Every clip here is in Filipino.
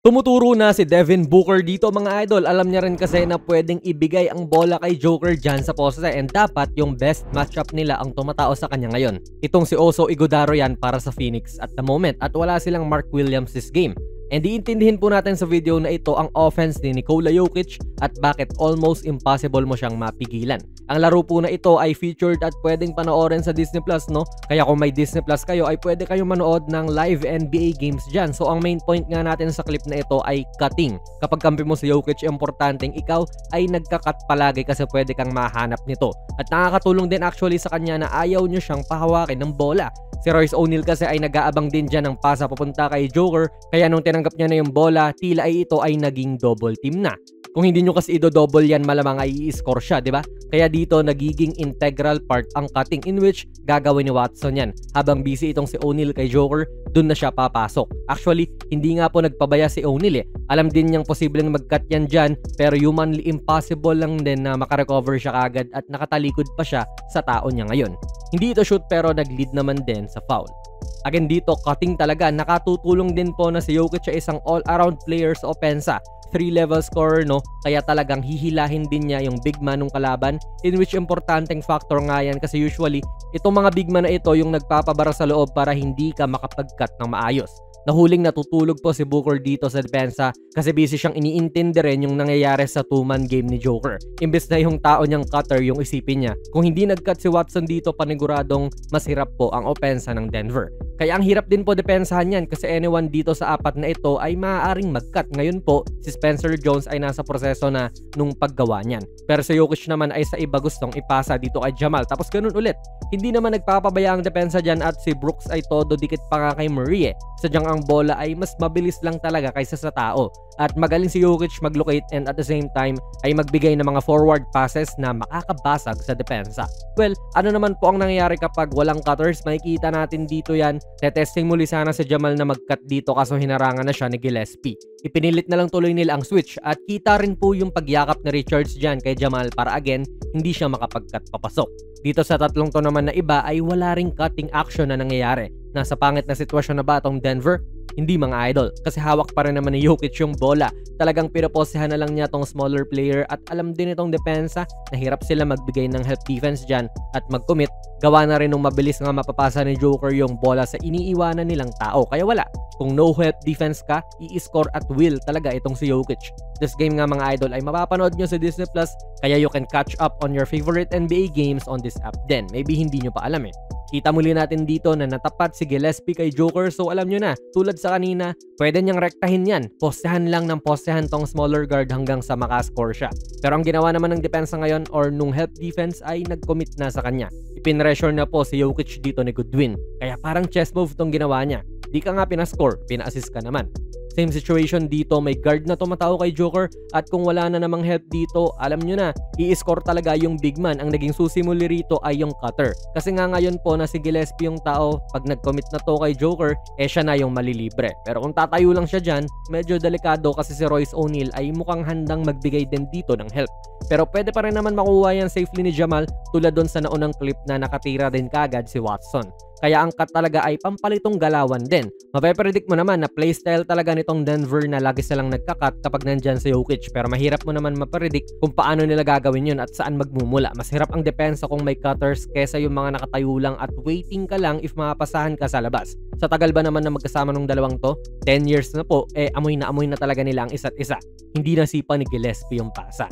Tumuturo na si Devin Booker dito mga idol. Alam niya rin kasi na pwedeng ibigay ang bola kay Joker dyan sa poste and dapat yung best matchup nila ang tumatao sa kanya ngayon. Itong si Oso Ighodaro yan para sa Phoenix at the moment at wala silang Mark Williams this game. And iintindihin po natin sa video na ito ang offense ni Nikola Jokic at bakit almost impossible mo siyang mapigilan. Ang laro po na ito ay featured at pwedeng panoorin sa Disney Plus, no? Kaya kung may Disney Plus kayo ay pwede kayong manood ng live NBA games dyan. So ang main point nga natin sa clip na ito ay cutting. Kapag kampi mo si Jokic, importanteng ikaw ay nagka-cut palagi kasi pwede kang mahanap nito. At nakakatulong din actually sa kanya na ayaw nyo siyang pahawakin ng bola. Si Royce O'Neal kasi ay nag-aabang din dyan ng pasa papunta kay Joker, kaya nung tinanggap niya na yung bola, tila ay ito ay naging double team na. Kung hindi nyo kasi ido-double yan, malamang ay i-score siya, di ba? Kaya dito nagiging integral part ang cutting in which gagawin ni Watson yan. Habang busy itong si O'Neal kay Joker, dun na siya papasok. Actually, hindi nga po nagpabaya si O'Neal eh. Alam din niyang posibleng mag-cut yan dyan, pero humanly impossible lang din na makarecover siya kagad at nakatalikod pa siya sa tao niya ngayon. Hindi ito shoot pero nag-lead naman din sa foul. Again dito, cutting talaga. Nakatutulong din po na si Jokic ay isang all-around player sa opensa. 3-level scorer, no? Kaya talagang hihilahin din niya yung big man ng kalaban, in which importanteng factor nga yan kasi usually itong mga big man na ito yung nagpapabara sa loob para hindi ka makapag-cut ng maayos. Nahuling natutulog po si Booker dito sa depensa kasi busy siyang iniintindi rin yung nangyayari sa 2-man game ni Joker. Imbes na yung tao niyang cutter yung isipin niya. Kung hindi nag-cut si Watson dito, paniguradong mas hirap po ang opensa ng Denver. Kaya ang hirap din po depensahan yan kasi anyone dito sa apat na ito ay maaaring mag-cut. Ngayon po, si Spencer Jones ay nasa proseso na nung paggawa niyan. Pero si Jokic naman ay sa iba gustong ipasa dito kay Jamal. Tapos ganun ulit. Hindi naman nagpapabaya ang depensa dyan at si Brooks ay todo dikit pa nga kay Murray eh. Sadyang ang bola ay mas mabilis lang talaga kaysa sa tao. At magaling si Jokic mag-locate and at the same time ay magbigay ng mga forward passes na makakabasag sa depensa. Well, ano naman po ang nangyayari kapag walang cutters? Makikita natin dito yan. Tetesting muli sana si Jamal na mag-cut dito kaso hinarangan na siya ni Gillespie. Ipinilit na lang tuloy nila ang switch at kita rin po yung pagyakap ni Richards dyan kay Jamal para again hindi siya makapag-cut papasok. Dito sa tatlong to naman na iba ay wala ring cutting action na nangyayari. Nasa pangit na sitwasyon na ba itong Denver? Hindi mga idol, kasi hawak pa rin naman ni Jokic yung bola. Talagang pinaposehan na lang niya tong smaller player at alam din itong depensa na hirap sila magbigay ng help defense dyan at mag-commit. Gawa na rin nung mabilis nga mapapasa ni Joker yung bola sa iniiwanan nilang tao. Kaya wala, kung no help defense ka, i-score at will talaga itong si Jokic. This game nga mga idol ay mapapanood nyo sa Disney Plus, kaya you can catch up on your favorite NBA games on this app din. Maybe hindi nyo pa alam eh. Kita muli natin dito na natapat si Gillespie kay Joker, so alam nyo na, tulad sa kanina, pwede niyang rektahin yan. Postehan lang ng postehan tong smaller guard hanggang sa makascore siya. Pero ang ginawa naman ng depensa ngayon or nung help defense ay nag-commit na sa kanya. Ipinressure na po si Jokic dito ni Goodwin. Kaya parang chess move tong ginawa niya. Di ka nga pinascore, pina-assist ka naman. Same situation dito, may guard na tumatao kay Joker at kung wala na namang help dito, alam nyo na, i-score talaga yung big man. Ang naging susi muli rito ay yung cutter. Kasi nga ngayon po na si Gillespie yung tao, pag nag-commit na to kay Joker, siya na yung malilibre. Pero kung tatayo lang siya dyan, medyo delikado kasi si Royce O'Neal ay mukhang handang magbigay din dito ng help. Pero pwede pa rin naman makuha yan safely ni Jamal tulad doon sa naunang clip na nakatira din kagad si Watson. Kaya ang cut talaga ay pampalitong galawan din. Mapepredict mo naman na playstyle talaga nitong Denver na lagi silang nagka-cut kapag nandyan si Jokic. Pero mahirap mo naman mapredict kung paano nila gagawin yun at saan magmumula. Mas hirap ang depensa kung may cutters kesa yung mga nakatayo lang at waiting ka lang if mapasahan ka sa labas. Sa tagal ba naman na magkasama ng dalawang to? 10 years na po, amoy na talaga nila ang isa't isa. Hindi nasipa ni Gillespie yung pasa.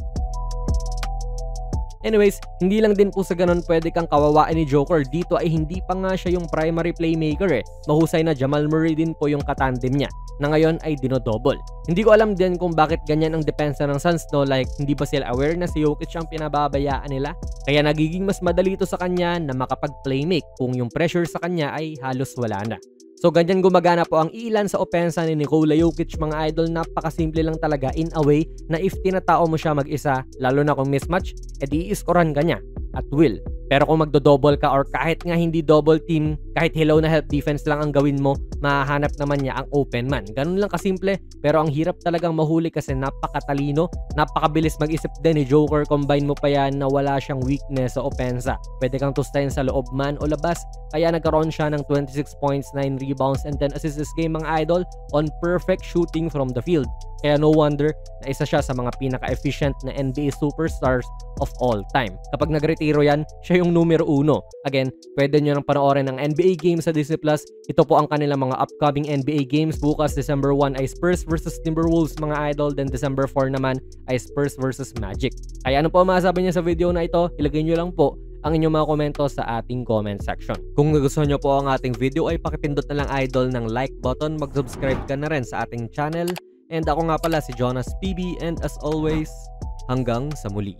Anyways, hindi lang din po sa ganun pwede kang kawawain ni Joker. Dito ay hindi pa nga siya yung primary playmaker eh. Mahusay na Jamal Murray din po yung katandem niya na ngayon ay dinodouble. Hindi ko alam din kung bakit ganyan ang depensa ng Suns, no? Like, hindi ba sila aware na si Jokic ang pinababayaan nila? Kaya nagiging mas madali ito sa kanya na makapag-playmake kung yung pressure sa kanya ay halos wala na. So ganyan gumagana po ang ilan sa opensa ni Nikola Jokic mga idol. Napakasimple lang talaga in a way na if tinatao mo siya mag-isa, lalo na kung mismatch, edi i-scorehan ka niya at will. Pero kung magdo-double ka or kahit nga hindi double team, kahit hello na help defense lang ang gawin mo, mahahanap naman niya ang open man. Ganun lang kasimple, pero ang hirap talagang mahuli kasi napakatalino, napakabilis mag-isip din ni Joker. Combine mo pa yan na wala siyang weakness sa opensa. Pwede kang tustayin sa loob man o labas, kaya nagkaroon siya ng 26 points, 9 rebounds, and 10 assists this game mga idol on perfect shooting from the field. Kaya no wonder na isa siya sa mga pinaka-efficient na NBA superstars of all time. Kapag nagretiro yan, siya yung numero 1. Again, pwede nyo nang panoorin ang NBA games sa Disney+. Ito po ang kanilang mga upcoming NBA games. Bukas, December 1 ay Spurs versus Timberwolves mga idol. Then December 4 naman ay Spurs versus Magic. Kaya ano po masasabi niya sa video na ito? Ilagay nyo lang po ang inyong mga komento sa ating comment section. Kung nagustuhan nyo po ang ating video ay pakipindot na lang idol ng like button. Mag-subscribe ka na rin sa ating channel. And ako nga pala si Jonas PB, and as always, hanggang sa muli.